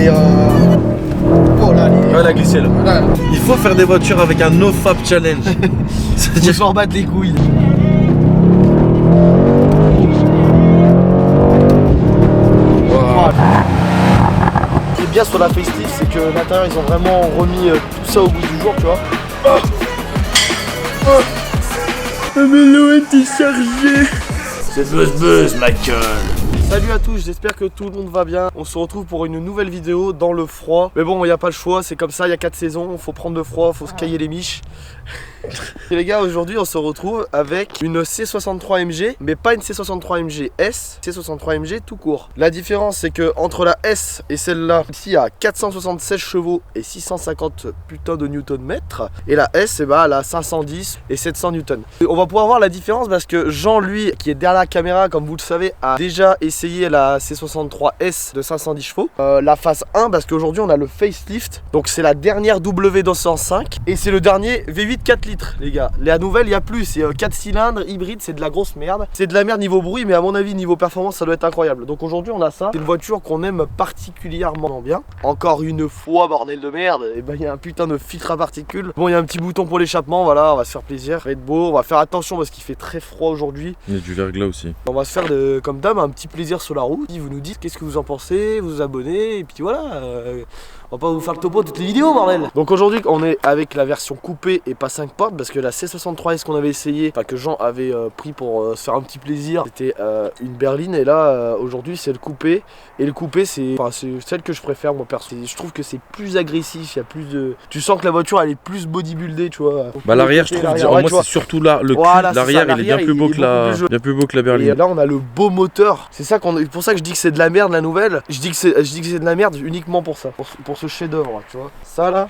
Mais oh là, ouais, la glissée là. Là. Il faut faire des voitures avec un NoFap challenge. Faut s'en battre les couilles. Wow. Ce qui est bien sur la facelift, c'est que l'intérieur ils ont vraiment remis tout ça au bout du jour, tu vois. Mais l'eau est chargée. C'est buzz Michael. Salut à tous, j'espère que tout le monde va bien. On se retrouve pour une nouvelle vidéo dans le froid. Mais bon, il n'y a pas le choix, c'est comme ça, il y a 4 saisons, faut prendre le froid, faut se cailler les miches. Et les gars, aujourd'hui on se retrouve avec une C63 MG, mais pas une C63 MG S, C63 MG tout court. La différence c'est que entre la S et celle-là, ici il y a 476 chevaux et 650 putains de Newton-mètres. Et la S, elle a 510 et 700 Newton. Et on va pouvoir voir la différence parce que Jean, lui, qui est derrière la caméra, comme vous le savez, a déjà essayé la C63 S de 510 chevaux. La phase 1, parce qu'aujourd'hui on a le facelift, donc c'est la dernière W205 et c'est le dernier V8 4 litres les gars. La nouvelle il y a plus, c'est 4 cylindres hybride, c'est de la grosse merde. C'est de la merde niveau bruit, mais à mon avis niveau performance ça doit être incroyable. Donc aujourd'hui on a ça, c'est une voiture qu'on aime particulièrement bien. Encore une fois bordel de merde, et ben il y a un putain de filtre à particules. Bon, il y a un petit bouton pour l'échappement, voilà, on va se faire plaisir, ça va être beau, on va faire attention parce qu'il fait très froid aujourd'hui. Il y a du verglas aussi. On va se faire comme d'hab un petit plaisir sur la route. Vous nous dites qu'est-ce que vous en pensez, vous abonnez et puis voilà. On va pas vous faire le topo toutes les vidéos bordel. Donc aujourd'hui on est avec la version coupée et pas 5 portes parce que la C63S qu'on avait essayé, enfin que Jean avait pris pour se faire un petit plaisir, c'était une berline et là aujourd'hui c'est le coupé. Et le coupé c'est celle que je préfère moi perso. Je trouve que c'est plus agressif, il y a plus de... Tu sens que la voiture elle est plus bodybuildée tu vois. Bah l'arrière je trouve, moi c'est surtout là, le cul, voilà, l'arrière il est bien plus beau que la berline. Et là on a le beau moteur, c'est ça pour ça que je dis que c'est de la merde la nouvelle. Je dis que c'est de la merde uniquement pour ça, pour ce chef d'œuvre tu vois. Ça là,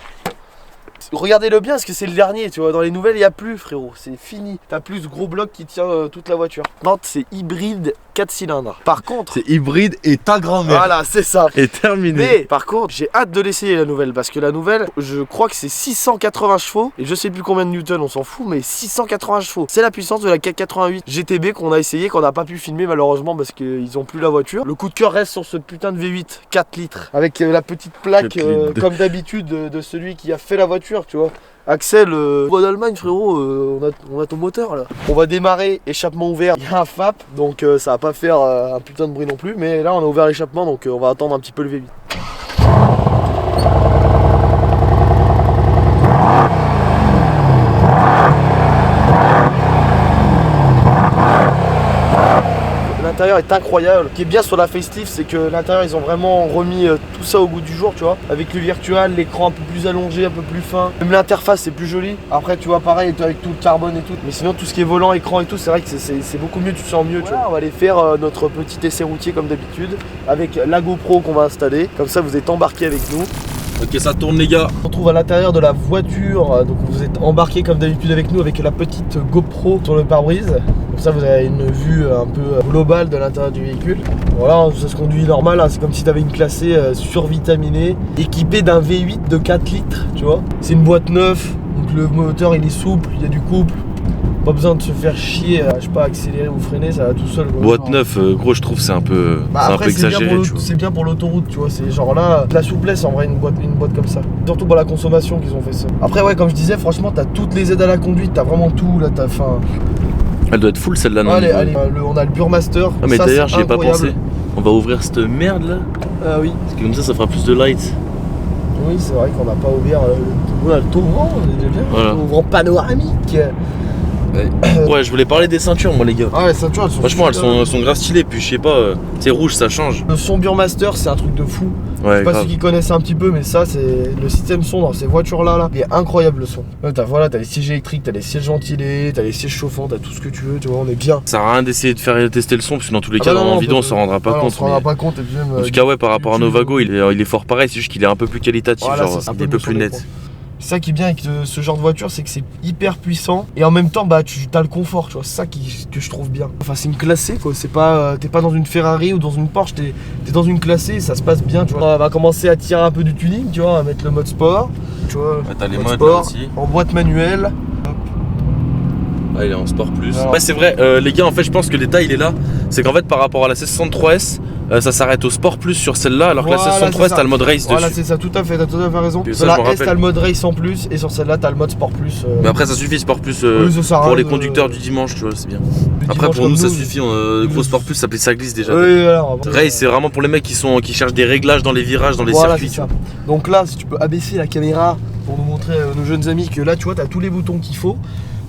regardez-le bien parce que c'est le dernier, tu vois. Dans les nouvelles, il n'y a plus, frérot. C'est fini. T'as plus ce gros bloc qui tient toute la voiture. Non, c'est hybride 4 cylindres. Par contre, c'est hybride et ta grand-mère. Voilà, c'est ça. Et terminé. Mais par contre, j'ai hâte de l'essayer la nouvelle parce que la nouvelle, je crois que c'est 680 chevaux et je sais plus combien de newtons, on s'en fout, mais 680 chevaux. C'est la puissance de la 488 GTB qu'on a essayé, qu'on n'a pas pu filmer malheureusement parce qu'ils ont plus la voiture. Le coup de cœur reste sur ce putain de V8 4 litres avec la petite plaque comme d'habitude de celui qui a fait la voiture, tu vois. Axel, voix d'Allemagne frérot, on a ton moteur là. On va démarrer, échappement ouvert, il y a un FAP, donc ça va pas faire un putain de bruit non plus. Mais là on a ouvert l'échappement, donc on va attendre un petit peu le V8. L'intérieur est incroyable. Ce qui est bien sur la facelift, c'est que l'intérieur ils ont vraiment remis tout ça au goût du jour, tu vois. Avec le virtual, l'écran un peu plus allongé, un peu plus fin. Même l'interface c'est plus joli. Après tu vois pareil avec tout le carbone et tout. Mais sinon tout ce qui est volant, écran et tout, c'est vrai que c'est beaucoup mieux, tu te sens mieux. Voilà, tu vois. On va aller faire notre petit essai routier comme d'habitude avec la GoPro qu'on va installer. Comme ça vous êtes embarqués avec nous. Ok, ça tourne les gars. On se retrouve à l'intérieur de la voiture, donc vous êtes embarqués comme d'habitude avec nous avec la petite GoPro sur le pare-brise. Comme ça vous avez une vue un peu globale de l'intérieur du véhicule. Voilà, ça se conduit normal, hein. C'est comme si tu avais une classée survitaminée, équipée d'un V8 de 4 litres, tu vois. C'est une boîte neuve, donc le moteur il est souple, il y a du couple. Pas besoin de se faire chier, je sais pas, accélérer ou freiner, ça va tout seul. Quoi. Boîte neuve, gros, je trouve c'est un peu, exagéré. C'est bien pour l'autoroute, tu vois. C'est genre là, de la souplesse en vrai, une boîte comme ça. Surtout pour la consommation qu'ils ont fait ça. Après, ouais, comme je disais, franchement, t'as toutes les aides à la conduite, t'as vraiment tout. Là, t'as faim. Elle doit être full celle-là, non? Allez, on a le Burmaster. Ah, mais d'ailleurs, j'y ai pas pensé. On va ouvrir cette merde là. Ah oui. Parce que comme ça fera plus de light. Oui, c'est vrai qu'on n'a pas ouvert le taureau, on est déjà bien. Voilà. Ouvrant panoramique. Ouais, je voulais parler des ceintures moi les gars. Ah ouais, ceintures elles sont franchement elles sont grave stylées, puis je sais pas, c'est rouge ça change. Le son Burmaster c'est un truc de fou. Ouais, je sais pas ceux qui connaissent un petit peu, mais ça c'est le système son dans ces voitures là. Il est incroyable le son. T'as les sièges électriques, t'as les sièges ventilés, t'as les sièges chauffants, t'as tout ce que tu veux, tu vois, on est bien. Ça sert à rien d'essayer de faire tester le son, parce que dans tous les cas dans la vidéo on s'en rendra pas compte. On s'en rendra pas compte et puis même, en tout cas ouais, par rapport à Novago il est fort pareil, c'est juste qu'il est un peu plus qualitatif, voilà, genre un peu plus net. C'est ça qui est bien avec ce genre de voiture, c'est que c'est hyper puissant et en même temps bah tu as le confort, tu vois, c'est ça que je trouve bien. Enfin c'est une classée quoi, c'est pas t'es pas dans une Ferrari ou dans une Porsche, t'es dans une classée et ça se passe bien, tu vois. On va commencer à tirer un peu du tuning, tu vois, à mettre le mode sport, tu vois. T'as les modes sport, là aussi. En boîte manuelle. Ah, il est en sport plus. Alors, ouais c'est vrai, les gars en fait je pense que le détail il est là, c'est qu'en fait par rapport à la C63S, ça s'arrête au Sport Plus sur celle-là, alors que Voilà, la session 3 t'as le mode race Voilà, dessus. c'est ça, tout à fait, t'as tout à fait raison. Puis Sur ça, je la me S, rappelle. t'as le mode race en plus, et sur celle-là, t'as le mode Sport Plus. Mais après ça suffit Sport Plus Oui, ça sert à pour rien les de- conducteurs du dimanche, tu vois, c'est bien. Après dimanche pour comme nous ça nous, suffit, gros Sport Plus ça glisse déjà. Oui, alors, Race c'est vraiment pour les mecs qui cherchent des réglages dans les virages, dans les voilà, circuits. c'est ça. Donc là, si tu peux abaisser la caméra pour nous montrer nos jeunes amis que là, tu vois, t'as tous les boutons qu'il faut.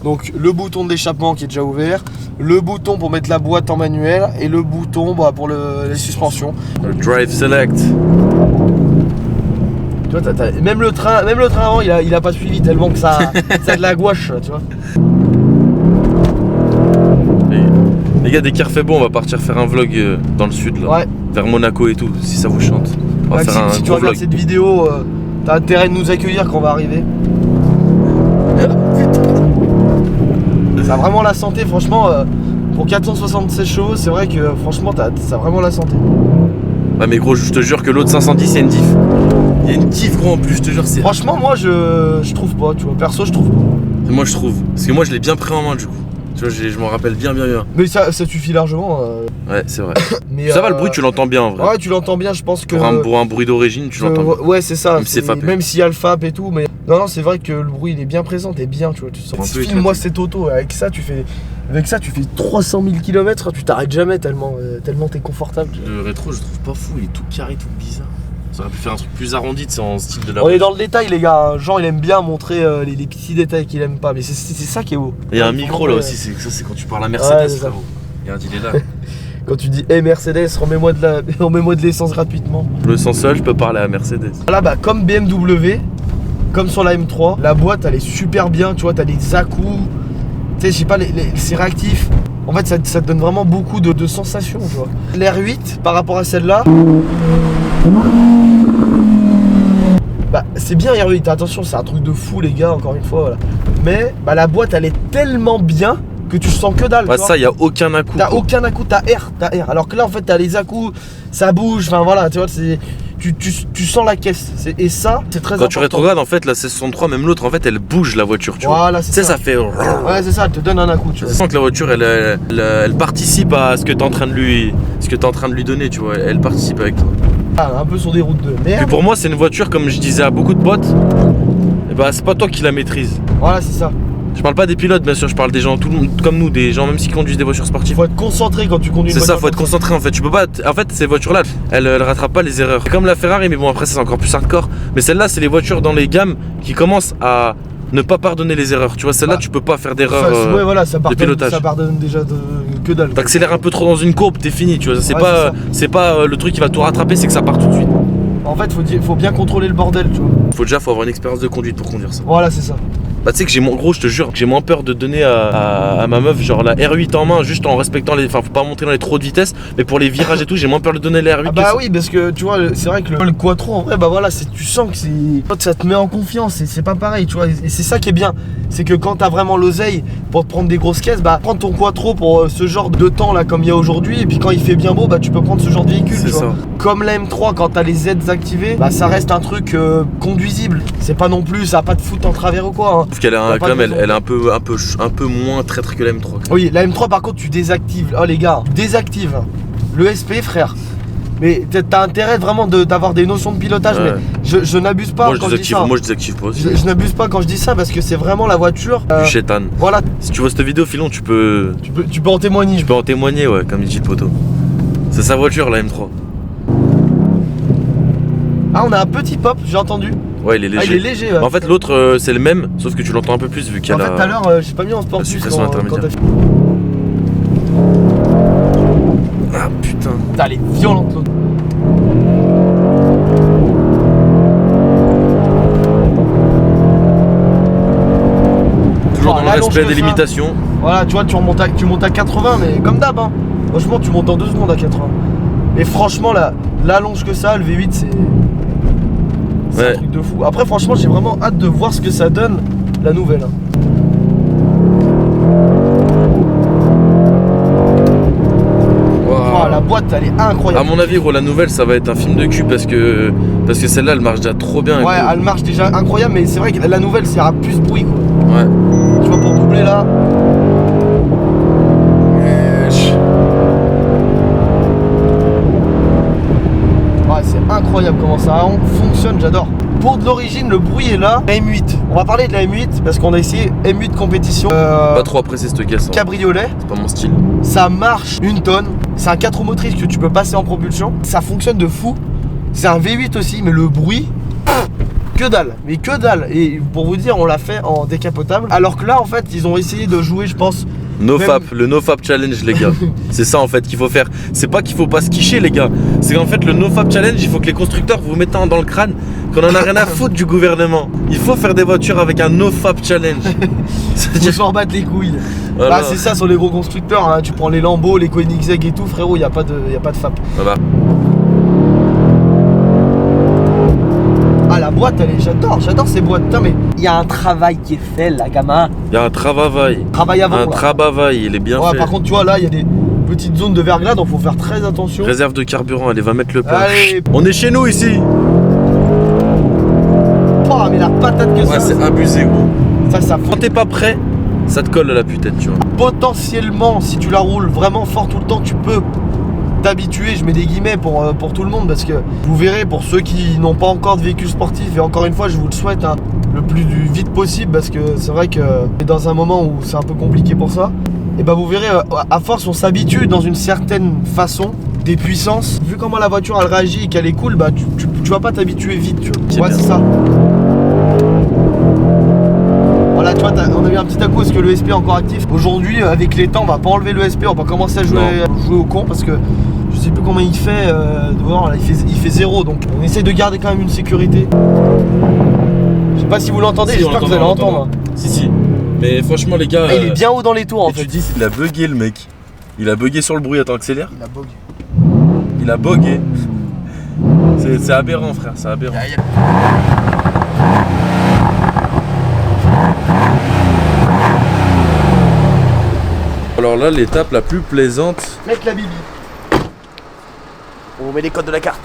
Donc le bouton d'échappement qui est déjà ouvert, le bouton pour mettre la boîte en manuel et le bouton pour les suspensions. Le Drive Select. Tu vois, même le train avant, il a pas suivi tellement que ça a de la gouache, tu vois. Les gars, dès qu'il refait beau, on va partir faire un vlog dans le sud, là, Ouais. vers Monaco et tout, si ça vous chante. On va Ouais, faire un si tu gros regardes vlog. cette vidéo, t'as intérêt de nous accueillir quand on va arriver. Ça a vraiment la santé, franchement. Pour 476 chevaux, c'est vrai que franchement, ça a vraiment la santé. Ouais, mais gros, je te jure que l'autre 510, il y a une diff. Il y a une diff, gros, en plus, je te jure, c'est. Franchement, moi, je trouve pas, tu vois. Perso, je trouve pas. Moi, je trouve. Parce que moi, je l'ai bien pris en main, du coup. Tu vois, je m'en rappelle bien. Mais ça suffit largement. Ouais, c'est vrai. Mais, Ça va, le bruit, tu l'entends bien, en vrai. Ouais, tu l'entends bien, je pense que. Pour un bruit d'origine, tu l'entends bien. Ouais, c'est ça. Même si c'est fapé. Même s'il y a le FAP et tout, mais. Non, c'est vrai que le bruit, il est bien présent, t'es bien, tu vois. Tu Un peu sens. Filme-moi cette auto, avec ça, tu fais 300 000 km, tu t'arrêtes jamais tellement t'es confortable. Le rétro, je trouve pas fou, il est tout carré, tout bizarre. Ça aurait pu faire un truc plus arrondi, c'est en style de la. On est dans le détail, les gars. Jean, il aime bien montrer les petits détails qu'il aime pas, mais c'est ça qui est beau. Il y a un micro là aussi, c'est quand tu parles à Mercedes, Ouais, c'est ça. frérot. Regarde, il est là. Quand tu dis, hey Mercedes, remets-moi de l'essence gratuitement. Le sens seul, je peux parler à Mercedes. Là, comme BMW, comme sur la M3, la boîte elle est super bien, tu vois, t'as les à-coups, tu sais, je sais pas, c'est réactif. En fait, ça te donne vraiment beaucoup de sensations, tu vois. L'R8, par rapport à celle-là, c'est bien R8, attention, c'est un truc de fou, les gars, encore une fois, voilà. Mais la boîte, elle est tellement bien que tu sens que dalle. Ouais, ça, y a aucun à-coup. T'as aucun à-coup, t'as R. Alors que là, en fait, t'as les à-coups, ça bouge, enfin voilà, tu vois, tu sens la caisse. Et ça, c'est très important. Quand tu rétrogrades, en fait, la C63, même l'autre, en fait, elle bouge la voiture, tu vois. Voilà, Tu c'est sais, ça. ça fait. Ouais, c'est ça, elle te donne un à-coup, tu Tu vois. sens que la voiture, elle participe à ce que t'es en train de lui donner, tu vois. Elle participe avec toi. Un peu sur des routes de Puis merde. pour moi, c'est une voiture, comme je disais à beaucoup de potes, et c'est pas toi qui la maîtrise. Voilà, c'est ça. Je parle pas des pilotes, bien sûr, je parle des gens, tout le monde comme nous, des gens même qui conduisent des voitures Il sportives. faut être concentré quand tu conduis une C'est ça, voiture faut être comme concentré en fait. Tu peux pas. En fait, ces voitures-là, elles rattrapent pas les erreurs. C'est comme la Ferrari, mais bon, après, ça, c'est encore plus hardcore. Mais celle-là, c'est les voitures dans les gammes qui commencent à ne pas pardonner les erreurs. Tu vois, celle-là, tu peux pas faire d'erreur. Ouais, voilà, ça pilotage. pardonne déjà que dalle. T'accélères un peu trop dans une courbe, t'es fini. Tu vois, c'est pas le truc qui va tout rattraper, c'est que ça part tout de suite. En fait, faut bien contrôler le bordel, tu vois. Faut avoir une expérience de conduite pour conduire ça. Voilà, c'est ça. Tu sais que gros, je te jure, que j'ai moins peur de donner à ma meuf genre la R8 en main, juste en respectant les. Enfin, faut pas monter dans les trop de vitesse, mais pour les virages et tout, j'ai moins peur de donner la R8. Oui, parce que tu vois, c'est vrai que le quattro, en vrai, voilà, tu sens que ça te met en confiance, et c'est pas pareil, tu vois. Et c'est ça qui est bien, c'est que quand t'as vraiment l'oseille pour te prendre des grosses caisses, prendre ton quattro pour ce genre de temps là, comme il y a aujourd'hui, et puis quand il fait bien beau, tu peux prendre ce genre de véhicule, tu vois. Comme la M3, quand t'as les Z activés, ça reste un truc conduisible. C'est pas non plus, ça va pas te foutre en travers ou quoi. Sauf qu'elle a quand même, elle est un peu moins traître que la M3. Oui, la M3 par contre tu désactives. Oh les gars, tu désactives le SP, frère. Mais t'as intérêt vraiment d'avoir des notions de pilotage, Ouais. mais je n'abuse pas quand je dis ça. Moi je désactive pas aussi. Je n'abuse pas quand je dis ça parce que c'est vraiment la voiture. Du chétan. Voilà, Si tu vois cette vidéo, Filon, tu peux en témoigner. tu peux en témoigner, ouais, comme il dit le poteau. C'est sa voiture, la M3. Ah, on a un petit pop, j'ai entendu. Ouais, il est léger. Ah, il est léger. Ouais. En fait, l'autre, c'est le même, sauf que tu l'entends un peu plus vu qu'il y En a fait, tout à l'heure, j'ai pas mis en sport la plus suppression intermédiaire. Ah putain. Putain, elle est violente l'autre. Toujours dans le l'allonge respect que des ça. limitations. Voilà, tu vois, tu montes à 80, mais comme d'hab, hein. Franchement, tu montes en 2 secondes à 80. Mais franchement, l'allonge que ça, le V8, c'est Ouais. un truc de fou. Après, franchement, j'ai vraiment hâte de voir ce que ça donne, la nouvelle. Hein. Oh, la boîte, elle est incroyable. À mon avis, gros, la nouvelle, ça va être un film de cul parce que celle-là, elle marche déjà trop bien. Ouais, gros. elle marche déjà incroyable, mais c'est vrai que la nouvelle, c'est à plus de bruit, quoi. Ouais. Tu vois, pour doubler là. incroyable comment ça fonctionne, j'adore. Pour de l'origine, le bruit est là. M8, on va parler de la M8 parce qu'on a essayé M8 compétition. Pas trop apprécié cette caisse. Hein. Cabriolet. C'est pas mon style. Ça marche une tonne. C'est un 4 roues motrices que tu peux passer en propulsion. Ça fonctionne de fou. C'est un V8 aussi, mais le bruit, que dalle. Mais que dalle. Et pour vous dire, on l'a fait en décapotable. Alors que là, en fait, ils ont essayé de jouer, je pense. NoFap, le NoFap Challenge, les gars. C'est ça en fait qu'il faut faire. C'est pas qu'il faut pas se quicher, les gars. C'est qu'en fait, le NoFap Challenge, il faut que les constructeurs vous mettent dans le crâne qu'on en a rien à foutre du gouvernement. Il faut faire des voitures avec un NoFap Challenge. Faut s'en battre les couilles. Voilà. Bah, c'est ça sur les gros constructeurs. Hein. Tu prends les Lambo, les Koenigsegg et tout, frérot, y a pas de FAP. Voilà. Ah, la boîte, j'adore ces boîtes. Putain, mais il y a un travail qui est fait là, gamin. Il y a un travail. Travail avant. Un travail, il est bien fait. Par contre, tu vois, là, il y a des petites zones de verglas, donc faut faire très attention. Réserve de carburant, allez, va mettre le plein. Allez. On est chez nous ici. Oh, mais la patate que Ouais, ça. c'est abusé, gros. Ça Quand t'es pas prêt, ça te colle à la putette, tu vois. Potentiellement, si tu la roules vraiment fort tout le temps, tu peux t'habituer, je mets des guillemets pour tout le monde, parce que vous verrez, pour ceux qui n'ont pas encore de véhicule sportif, et encore une fois je vous le souhaite hein, le plus vite possible, parce que c'est vrai que dans un moment où c'est un peu compliqué pour ça, et bah vous verrez, à force on s'habitue dans une certaine façon des puissances. Vu comment la voiture elle réagit et qu'elle est cool, bah tu vas pas t'habituer vite, tu vois. Ouais, c'est ça. Voilà, tu vois, on a eu un petit à-coup parce que le SP est encore actif. Aujourd'hui, avec les temps, on va pas enlever le SP, on va commencer à jouer au con parce que je sais plus comment il fait dehors, là, il fait 0, donc on essaie de garder quand même une sécurité. Je sais pas si vous l'entendez, j'espère que vous allez l'entendre. Si. Mais franchement, les gars. Il est bien haut dans les tours en fait. Tu dis, il a bugué le mec. Il a bugué sur le bruit, attends, accélère. Il a bug. Il a bugué. C'est aberrant, frère, c'est aberrant. Alors là, l'étape la plus plaisante. Mettre la bibi. On met les codes de la carte.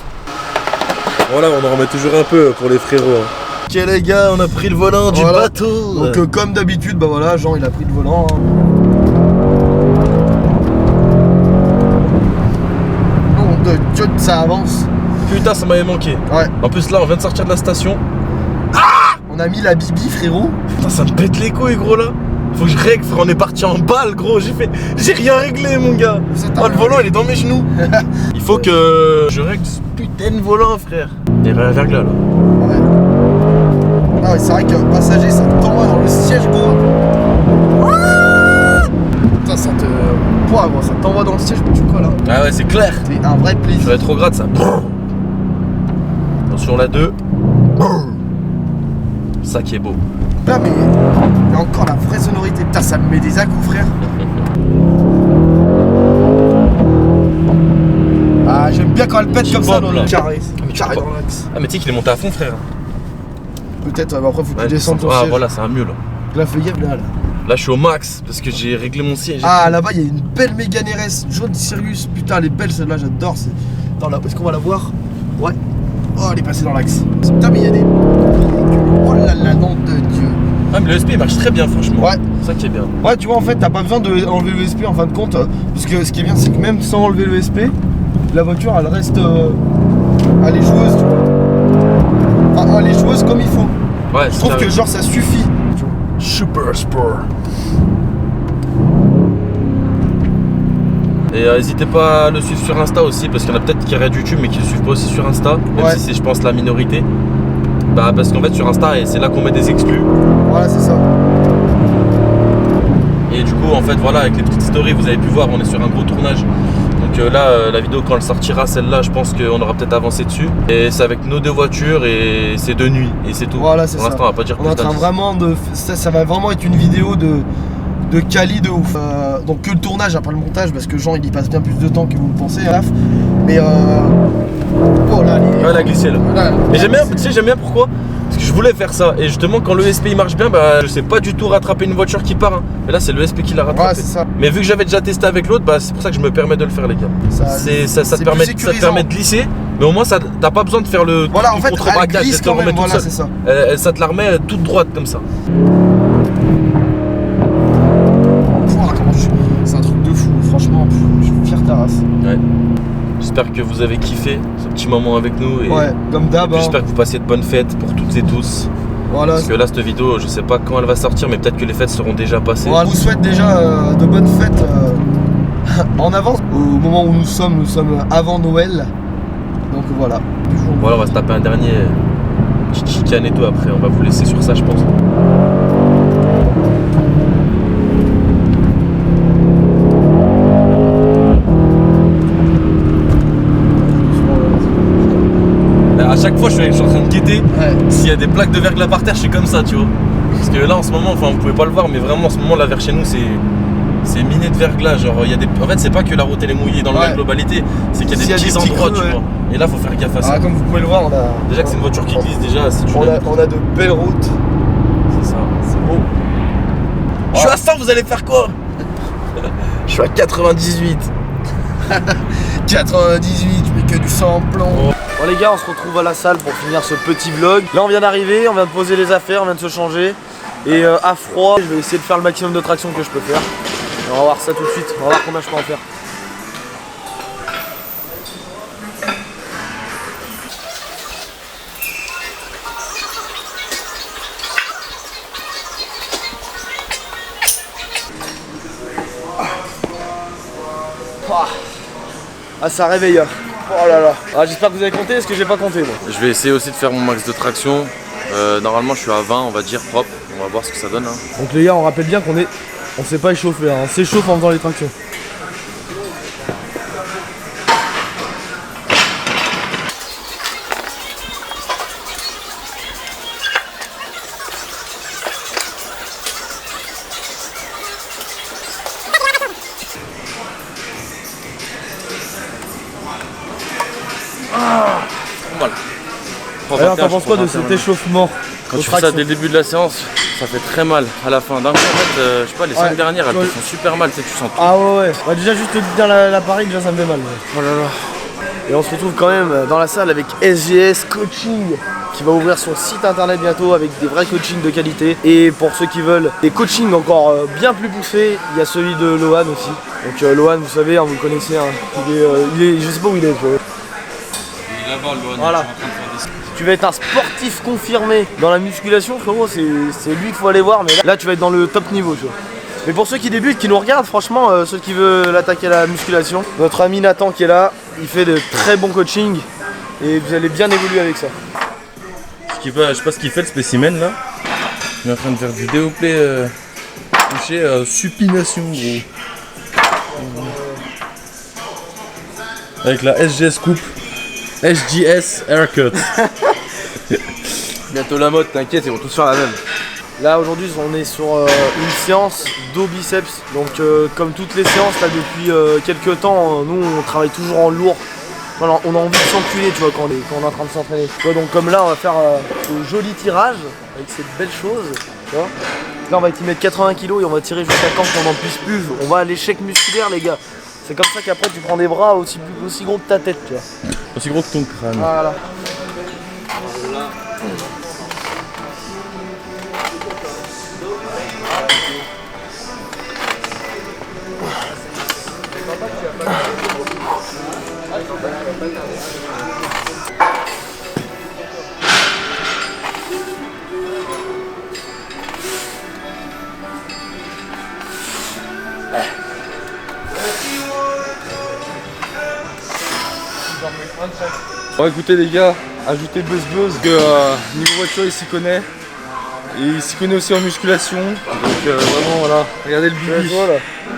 Voilà, on en remet toujours un peu pour les frérots. Hein. Ok les gars, on a pris le volant du bateau. Donc comme d'habitude, bah voilà, Jean il a pris le volant. Hein. Nom de Dieu, ça avance. Putain, ça m'avait manqué. Ouais. En plus là, on vient de sortir de la station. On a mis la bibi, frérot. Putain, ça me pète les couilles, gros là. Faut que je règle, frère, on est parti en balle, gros. J'ai rien réglé, mon gars. Oh, le volant, il est dans mes genoux. Il faut que je règle ce putain de volant, frère. Il y a rien verglas là. Ouais. Ah ouais, c'est vrai que passager, ça t'envoie dans le siège, gros. Putain, ça te. Pouah, gros, ça t'envoie dans le siège, mais tu colles. Hein. Ah ouais, c'est clair. C'est un vrai plaisir. Je vais rétrograde ça. Attention, la 2. Ça qui est beau. Là, mais il y a encore la vraie sonorité. Putain, ça me met des à-coups, frère. Ah, j'aime bien quand elle pète comme ça dans le carré. Carré dans l'axe. Ah, mais tu sais qu'il est monté à fond, frère. Peut-être, après, faut que tu descendes ton siège. siège. Voilà, c'est un mieux là. Là, fais gaffe, là. Là, je suis au max parce que j'ai réglé mon siège. Ah, là-bas, il y a une belle Mégane RS jaune Sirius. Putain, elle est belle celle-là, j'adore. Attends, là, est-ce qu'on va la voir? Ouais. Oh, elle est passée dans l'axe. Putain, mais il y a des. Oh là là, nom de Dieu. Ah, mais le SP il marche très bien, franchement. Ouais. C'est ça qui est bien. Ouais, tu vois, en fait, t'as pas besoin d'enlever le SP en fin de compte. Parce que ce qui est bien, c'est que même sans enlever le SP, la voiture, elle reste. Elle est joueuse, tu vois. Enfin, elle est joueuse comme il faut. Ouais, Je trouve que, genre, ça suffit. Tu vois. Super Sport. Et n'hésitez pas à le suivre sur Insta aussi, parce qu'il y en a peut-être qui regardent YouTube mais qui le suivent pas aussi sur Insta, même si c'est, je pense, la minorité. Bah, parce qu'en fait, sur Insta, c'est là qu'on met des exclus. Voilà, c'est ça. Et du coup, en fait, voilà, avec les petites stories, vous avez pu voir, on est sur un gros tournage. Donc là, la vidéo, quand elle sortira, celle-là, je pense qu'on aura peut-être avancé dessus. Et c'est avec nos 2 voitures et c'est de nuit et c'est tout. Voilà, c'est ça. Pour l'instant, on va pas dire on est en train vraiment de. Ça va vraiment être une vidéo de quali de ouf. Donc que le tournage, après le montage, parce que Jean il y passe bien plus de temps que vous le pensez, Raph. Mais oh là, ouais, elle a glissé là. Là, mais j'aime bien, tu sais, j'aime bien pourquoi? Parce que je voulais faire ça. Et justement, quand le SP il marche bien, bah je sais pas du tout rattraper une voiture qui part. Hein. Mais là, c'est le SP qui l'a rattrapé. Ouais, c'est ça. Mais vu que j'avais déjà testé avec l'autre, bah c'est pour ça que je me permets de le faire, les gars. Ça te permet de glisser. Mais au moins, t'as pas besoin de faire le voilà, en fait, elle glisse quand même, voilà, c'est ça. Ça te la remet toute droite comme ça. C'est un truc de fou, franchement, je suis fier de ta race. Ouais. J'espère que vous avez kiffé ce petit moment avec nous. Et Ouais, comme d'hab. j'espère que vous passez de bonnes fêtes pour toutes et tous. Voilà. Parce que là, cette vidéo, je sais pas quand elle va sortir, mais peut-être que les fêtes seront déjà passées. On vous souhaite déjà de bonnes fêtes en avance. Au moment où nous sommes avant Noël. Donc voilà. Voilà, on va se taper un dernier petite chicane et tout après. On va vous laisser sur ça, je pense. À chaque fois, je suis en train de guetter. S'il y a des plaques de verglas par terre, je suis comme ça, tu vois. Parce que là, en ce moment, enfin, vous pouvez pas le voir, mais vraiment, en ce moment, là, vers chez nous, c'est miné de verglas. Genre, il y a des. En fait, c'est pas que la route elle est mouillée dans la globalité, c'est qu'il y a des petits endroits, tu vois. Et là, faut faire gaffe à ça. Comme vous pouvez le voir, on a. Déjà que c'est une voiture qui glisse, déjà. Si tu on a de belles routes. C'est ça. C'est beau. Je suis à 100, vous allez faire quoi? Je suis à 98. 98, mais que du sang plomb. Bon les gars, on se retrouve à la salle pour finir ce petit vlog. Là on vient d'arriver, on vient de poser les affaires, on vient de se changer. Et à froid, je vais essayer de faire le maximum de traction que je peux faire. Et on va voir ça tout de suite, on va voir combien je peux en faire. Ah ça réveille. Oh là là. Ah, j'espère que vous avez compté, parce que j'ai pas compté moi. Je vais essayer aussi de faire mon max de traction. Normalement je suis à 20, on va dire propre. On va voir ce que ça donne. Hein. Donc les gars, on rappelle bien on s'est pas échauffé, hein. On s'échauffe en faisant les tractions. Voilà. Alors t'en penses quoi de cet échauffement? Quand tu fais ça dès le début de la séance, ça fait très mal à la fin. D'un coup, en fait, je sais pas, les 5 dernières, elles te font super mal, tu sais, tu sens tout. Ah ouais. Bah, déjà juste te dire l'appareil, déjà ça me fait mal. Oh là là. Et on se retrouve quand même dans la salle avec SGS Coaching qui va ouvrir son site internet bientôt avec des vrais coachings de qualité. Et pour ceux qui veulent des coachings encore bien plus poussés, il y a celui de Lohan aussi. Donc Lohan, vous savez, hein, vous le connaissez, hein, il est, je sais pas où il est. Il est là-bas, Lohan. Voilà. Tu vas être un sportif confirmé dans la musculation, frérot, c'est lui qu'il faut aller voir, mais là tu vas être dans le top niveau, tu vois. Mais pour ceux qui débutent, qui nous regardent, franchement, ceux qui veulent attaquer la musculation, notre ami Nathan qui est là, il fait de très bons coachings et vous allez bien évoluer avec ça. Je sais pas ce qu'il fait le spécimen là. Il est en train de faire du développé couché supination gros. Avec la SGS coupe. SGS haircut. Bientôt la mode, t'inquiète, ils vont tous faire la même. Là aujourd'hui on est sur une séance dos biceps. Donc comme toutes les séances là depuis quelques temps, nous on travaille toujours en lourd. Alors, on a envie de s'enculer, tu vois, quand on est en train de s'entraîner. Donc comme là on va faire ce joli tirage avec cette belle chose, tu vois. Là on va y mettre 80 kg et on va tirer jusqu'à quand on n'en puisse plus. On va à l'échec musculaire les gars. C'est comme ça qu'après tu prends des bras aussi gros que ta tête, tu vois. Aussi gros que ton crâne. Voilà. Bon écoutez les gars, ajoutez Buzz que niveau voiture il s'y connaît. Et il s'y connaît aussi en musculation. Donc vraiment voilà, regardez le bibi.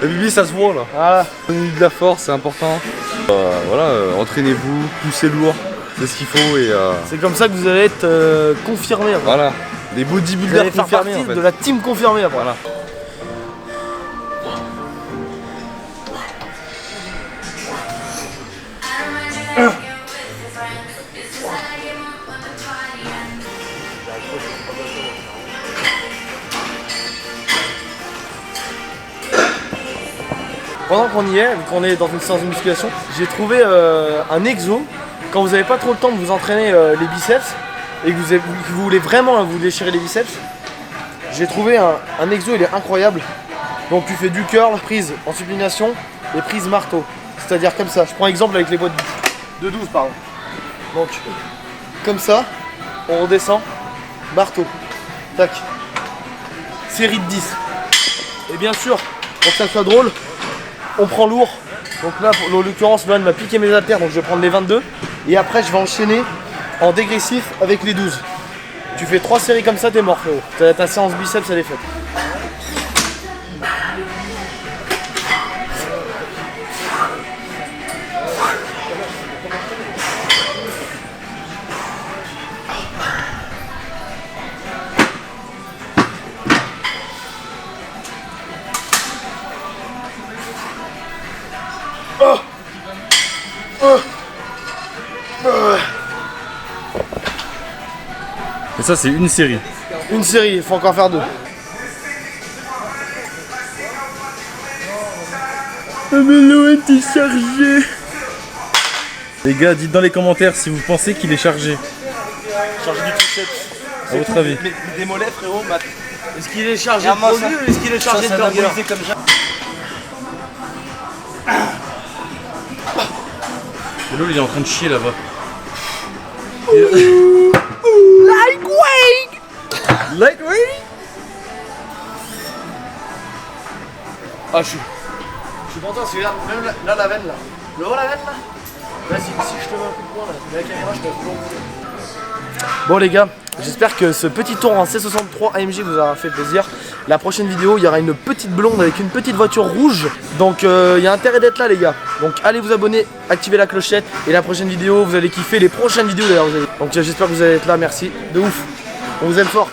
Le bibi ça se voit là. Voilà. Donnez de la force, c'est important. Voilà, entraînez-vous, poussez lourd, c'est ce qu'il faut et c'est comme ça que vous allez être confirmé. Voilà, des bodybuilders confirmés en fait. De la team confirmée après. Voilà. Pendant qu'on y est, vu qu'on est dans une séance de musculation, j'ai trouvé un exo. Quand vous n'avez pas trop le temps de vous entraîner les biceps et que vous voulez vraiment vous déchirer les biceps, j'ai trouvé un exo, il est incroyable. Donc tu fais du curl, prise en supination et prise marteau. C'est-à-dire comme ça, je prends exemple avec les boîtes de De 12 pardon. Donc comme ça, on redescend, marteau, tac, série de 10. Et bien sûr, pour que ça soit drôle, on prend lourd. Donc là, en l'occurrence, Lohan m'a piqué mes haltères, donc je vais prendre les 22. Et après, je vais enchaîner en dégressif avec les 12. Tu fais 3 séries comme ça, t'es mort frérot. Ta séance biceps, elle est faite. Et ça, c'est une série. Une série, il faut encore faire 2. Ah mais Lohan t'es chargé. Les gars, dites dans les commentaires si vous pensez qu'il est chargé. Chargé du triceps. À votre avis. Des mollets frérot, est-ce qu'il est chargé de produit ou est-ce qu'il est chargé de burger comme ça? Lolo il est en train de chier là-bas. Lightweight. Ah je suis content parce que là, même là la veine là. Le haut la veine là. Vas-y, si je te mets un coup de poing là, la caméra je te plombe. Bon les gars, j'espère que ce petit tour en C63 AMG vous aura fait plaisir. La prochaine vidéo, il y aura une petite blonde avec une petite voiture rouge. Donc il y a intérêt d'être là les gars. Donc allez vous abonner, activez la clochette. Et la prochaine vidéo, vous allez kiffer les prochaines vidéos d'ailleurs. Donc j'espère que vous allez être là, merci. De ouf. On vous aime fort.